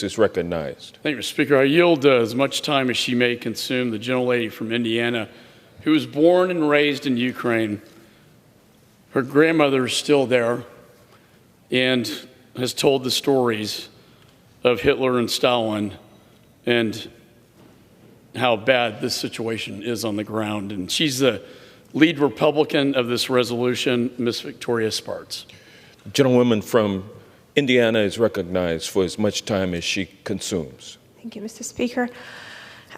is recognized. Thank you, Mr. Speaker. I yield as much time as she may consume. The gentlelady from Indiana, who was born and raised in Ukraine. Her grandmother is still there and has told the stories of Hitler and Stalin and how bad this situation is on the ground. And she's the lead Republican of this resolution, Ms. Victoria Spartz. The gentlewoman from Indiana is recognized for as much time as she consumes. Thank you, Mr. Speaker.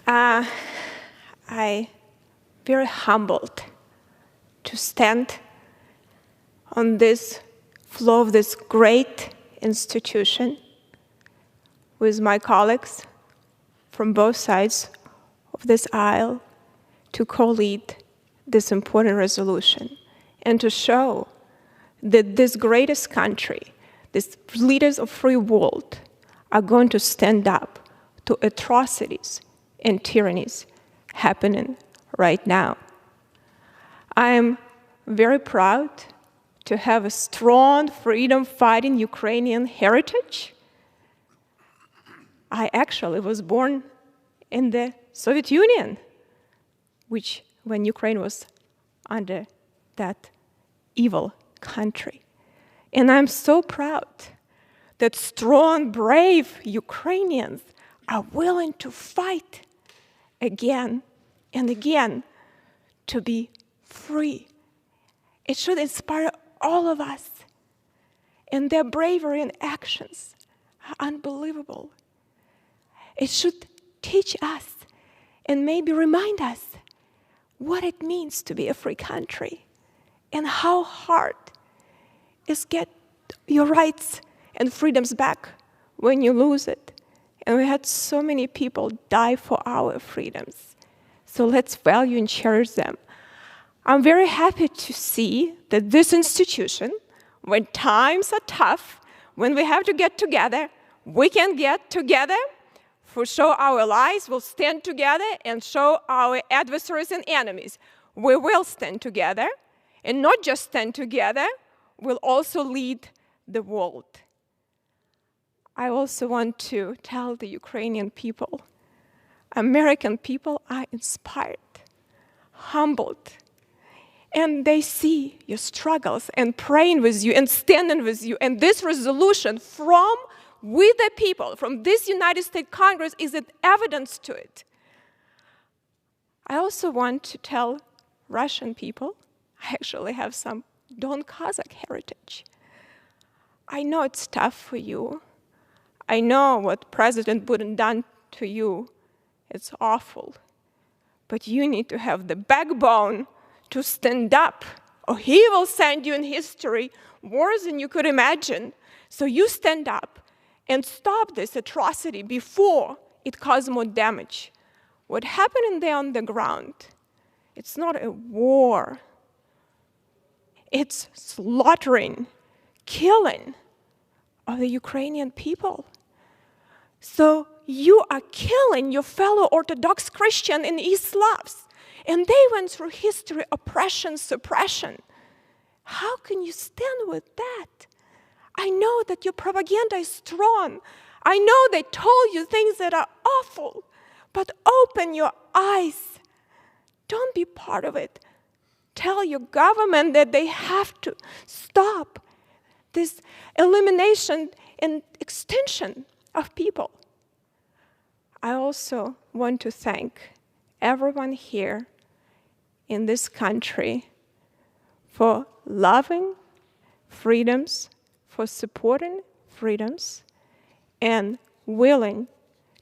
I'm very humbled to stand on this floor of this great institution with my colleagues from both sides of this aisle to co-lead this important resolution and to show that this greatest country, these leaders of free world, are going to stand up to atrocities and tyrannies happening right now. I am very proud to have a strong freedom-fighting Ukrainian heritage. I actually was born in the Soviet Union, which when Ukraine was under that evil country. And I'm so proud that strong, brave Ukrainians are willing to fight again and again to be free. It should inspire all of us. And their bravery and actions are unbelievable. It should teach us and maybe remind us what it means to be a free country and how hard is get your rights and freedoms back when you lose it. And we had so many people die for our freedoms. So let's value and cherish them. I'm very happy to see that this institution, when times are tough, when we have to get together, we can get together to show our allies, we'll stand together and show our adversaries and enemies. We will stand together, and not just stand together, we'll also lead the world. I also want to tell the Ukrainian people, American people are inspired, humbled, and they see your struggles and praying with you and standing with you. And this resolution from we the people, from this United States Congress, is an evidence to it. I also want to tell Russian people, I actually have some Don Kazakh heritage. I know it's tough for you. I know what President Putin done to you. It's awful. But you need to have the backbone to stand up, or he will send you in history worse than you could imagine. So you stand up and stop this atrocity before it causes more damage. What happened in there on the ground, it's not a war. It's slaughtering, killing of the Ukrainian people. So you are killing your fellow Orthodox Christian and East Slavs. And they went through history, oppression, suppression. How can you stand with that? I know that your propaganda is strong. I know they told you things that are awful. But open your eyes. Don't be part of it. Tell your government that they have to stop this elimination and extinction of people. I also want to thank everyone here in this country for loving freedoms, for supporting freedoms, and willing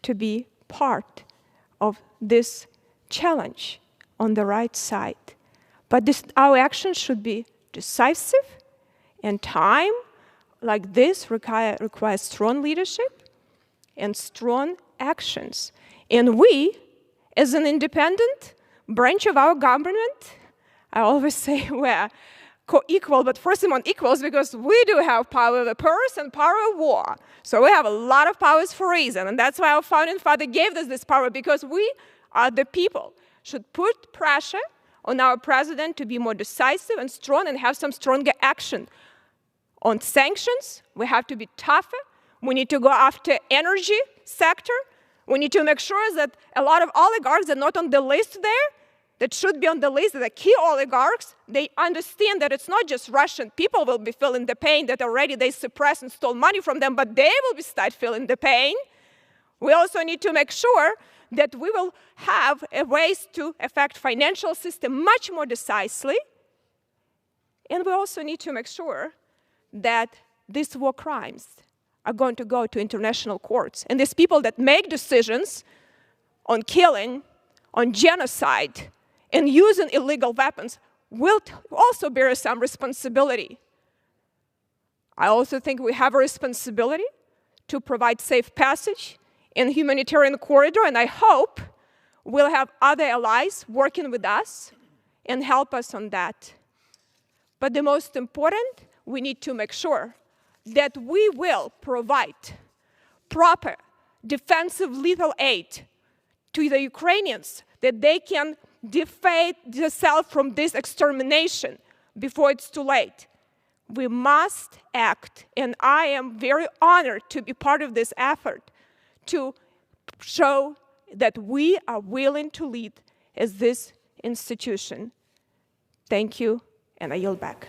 to be part of this challenge on the right side. But our action should be decisive, and time like this requires strong leadership and strong actions. And we, as an independent branch of our government, I always say we're co-equal, but first among equals, because we do have power of the purse and power of war. So we have a lot of powers for a reason, and that's why our founding father gave us this power, because we are the people. Should put pressure on our president to be more decisive and strong and have some stronger action. On sanctions, we have to be tougher. We need to go after energy sector. We need to make sure that a lot of oligarchs that are not on the list there, that should be on the list, the key oligarchs, they understand that it's not just Russian people will be feeling the pain that already they suppressed and stole money from them, but they will be start feeling the pain. We also need to make sure that we will have ways to affect financial system much more decisively. And we also need to make sure that these war crimes are going to go to international courts. And these people that make decisions on killing, on genocide, and using illegal weapons will also bear some responsibility. I also think we have a responsibility to provide safe passage in humanitarian corridor, and I hope we'll have other allies working with us and help us on that. But the most important, we need to make sure that we will provide proper defensive lethal aid to the Ukrainians, that they can defend themselves from this extermination before it's too late. We must act, and I am very honored to be part of this effort to show that we are willing to lead as this institution. Thank you, and I yield back.